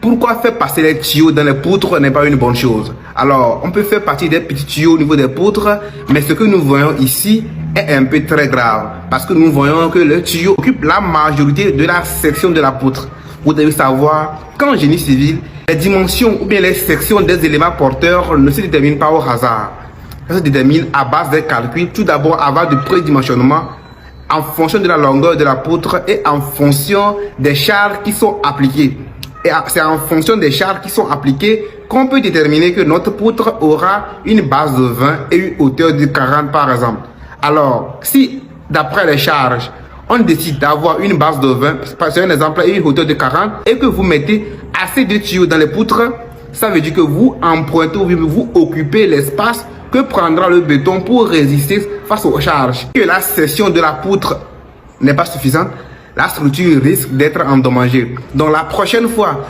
Pourquoi faire passer les tuyaux dans les poutres n'est pas une bonne chose? Alors, on peut faire partie des petits tuyaux au niveau des poutres, mais ce que nous voyons ici est un peu très grave, parce que nous voyons que le tuyau occupe la majorité de la section de la poutre. Vous devez savoir qu'en génie civil, les dimensions ou bien les sections des éléments porteurs ne se déterminent pas au hasard. Ça se détermine à base des calculs, tout d'abord à base du prédimensionnement, en fonction de la longueur de la poutre et en fonction des charges qui sont appliquées. Et c'est en fonction des charges qui sont appliquées qu'on peut déterminer que notre poutre aura une base de 20 et une hauteur de 40 par exemple. Alors, si d'après les charges, on décide d'avoir une base de 20, c'est un exemple, et une hauteur de 40, et que vous mettez assez de tuyaux dans les poutres, ça veut dire que vous empruntez ou vous occupez l'espace que prendra le béton pour résister face aux charges. Que la section de la poutre n'est pas suffisante, la structure risque d'être endommagée. Donc la prochaine fois